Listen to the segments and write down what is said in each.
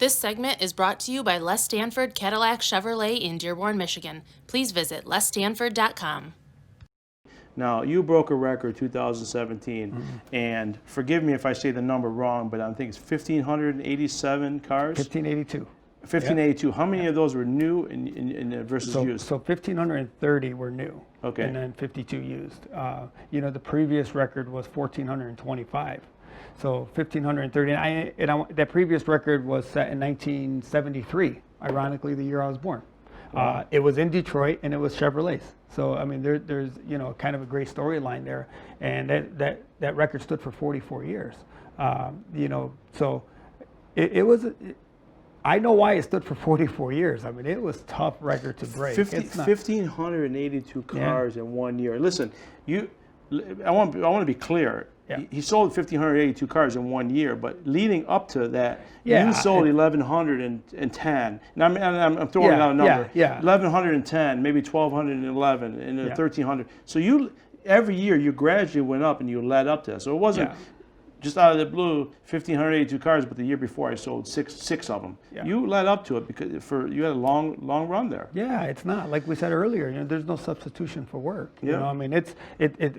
This segment is brought to you by Les Stanford Cadillac Chevrolet in Dearborn, Michigan. Please visit lesstanford.com. Now, you broke a record 2017, and forgive me if I say the number wrong, but I think it's 1,587 cars? 1582. 1582. How many of those were new versus used? So 1,530 were new. Okay. And then 52 used. The previous record was 1,425. So 1,530. That previous record was set in 1973, ironically, the year I was born. Wow. It was in Detroit, and it was Chevrolets. So I mean, there's kind of a great storyline there, and that record stood for 44 years. So it was. I know why it stood for 44 years. I mean, it was a tough record to break. 1,582 cars in 1 year. Listen, I want to be clear. Yeah. He sold 1,582 cars in 1 year, but leading up to that, Yeah, you sold 1,110. Now, I'm throwing out a number. Yeah. 1,110, maybe 1,211, and then 1,300. So every year you gradually went up and you led up to that. So it wasn't just out of the blue 1,582 cars, but the year before I sold six of them. Yeah. You led up to it because you had a long run there. Yeah, it's not like we said earlier. There's no substitution for work. Yeah. I mean, it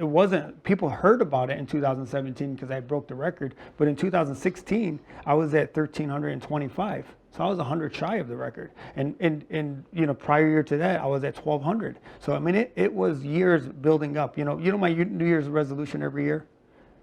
wasn't. People heard about it in 2017 because I broke the record, but in 2016 I was at 1,325. So I was 100 shy of the record, and prior year to that I was at 1,200. So I mean, it was years building up. My New Year's resolution every year.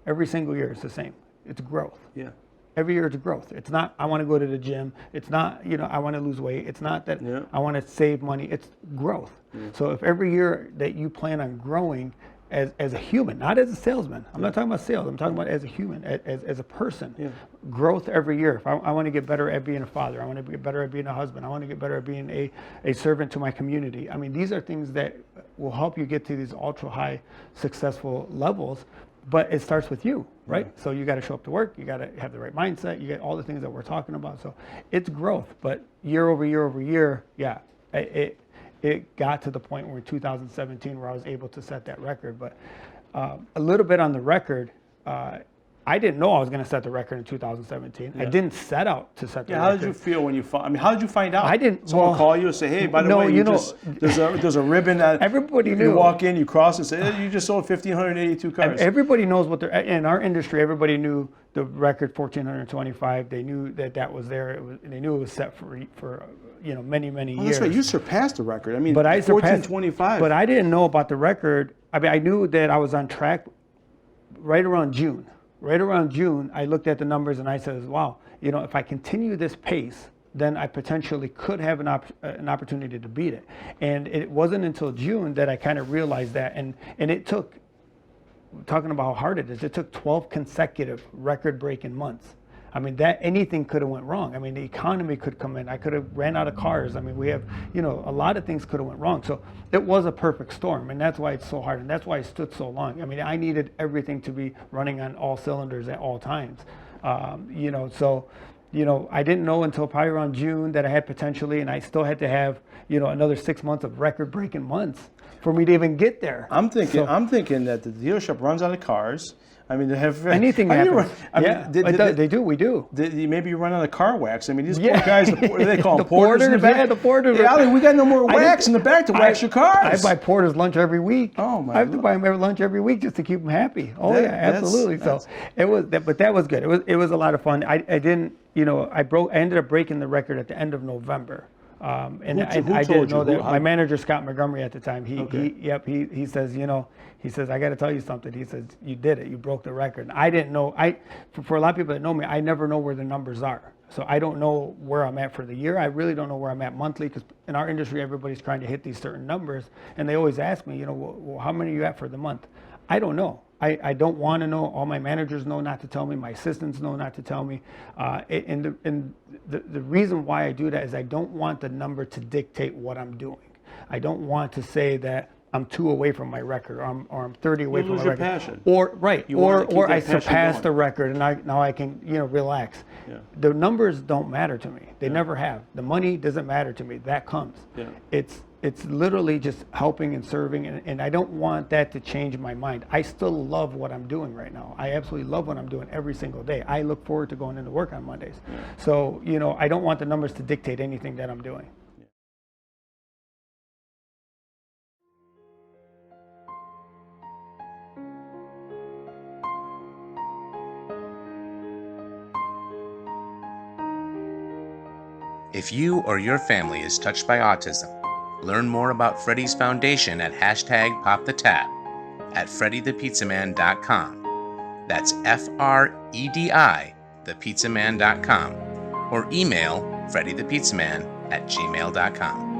Every single year is the same. It's growth. Yeah. Every year it's growth. It's not I want to go to the gym. It's not I want to lose weight. It's not that I want to save money. It's growth. Yeah. So if every year that you plan on growing as a human, not as a salesman. I'm not talking about sales. I'm talking about as a human, as a person. Yeah. Growth every year. If I want to get better at being a father. I want to get better at being a husband. I want to get better at being a servant to my community. I mean, these are things that will help you get to these ultra high successful levels. But it starts with you, right? So you got to show up to work. You got to have the right mindset. You get all the things that we're talking about. So it's growth, but year over year over year, it got to the point where in 2017 where I was able to set that record. But a little bit on the record, I didn't know I was going to set the record in 2017. Yeah. I didn't set out to set the record. How did you feel when you found? I mean, how did you find out? I didn't. Someone call you and say, "Hey, by the way, there's a ribbon that everybody knew." You walk in, you cross, and say, "Hey, you just sold 1,582 cars." Everybody knows what they're in our industry. Everybody knew the record 1,425. They knew that was there. They knew it was set for many years. That's right. You surpassed the record. I mean, but I 1,425. But I didn't know about the record. I mean, I knew that I was on track right around June. Right around June, I looked at the numbers and I said, wow, if I continue this pace, then I potentially could have an opportunity to beat it. And it wasn't until June that I kind of realized that. And it took, talking about how hard it is, it took 12 consecutive record-breaking months. I mean, anything could have went wrong. I mean, the economy could come in. I could have ran out of cars. I mean, we have, a lot of things could have went wrong. So it was a perfect storm, and that's why it's so hard, and that's why it stood so long. I mean, I needed everything to be running on all cylinders at all times. I didn't know until probably around June that I had potentially, and I still had to have, another 6 months of record-breaking months for me to even get there. I'm thinking that the dealership runs out of cars. I mean, they have anything happens. They do. We do. Maybe you run out of car wax. I mean, these poor guys, they call them porters in the back. Yeah, the porters. Yeah, we got no more wax in the back to wax your cars. I buy porters lunch every week. Oh my! I have to buy them lunch every week just to keep them happy. Oh yeah, absolutely. So it was, but that was good. It was a lot of fun. I didn't, I ended up breaking the record at the end of November. And I didn't know that. My manager, Scott Montgomery, at the time, he says, I got to tell you something. He says, you did it. You broke the record. And I didn't know. For a lot of people that know me, I never know where the numbers are. So I don't know where I'm at for the year. I really don't know where I'm at monthly, because in our industry, everybody's trying to hit these certain numbers. And they always ask me, well, how many are you at for the month? I don't know. I don't want to know. All my managers know not to tell me. My assistants know not to tell me. And the reason why I do that is I don't want the number to dictate what I'm doing. I don't want to say that I'm 2 away from my record, or I'm 30 away You from lose my your record. passion. Or I passion surpassed going. the record, and now I can relax. Yeah. The numbers don't matter to me. They never have. The money doesn't matter to me. That comes. Yeah. It's literally just helping and serving, and I don't want that to change my mind. I still love what I'm doing right now. I absolutely love what I'm doing every single day. I look forward to going into work on Mondays. Yeah. So I don't want the numbers to dictate anything that I'm doing. If you or your family is touched by autism, learn more about Fredi's foundation at #PopTheTab at FrediThePizzaMan.com. That's FREDI, thepizzaman.com, or email FrediThePizzaMan@gmail.com.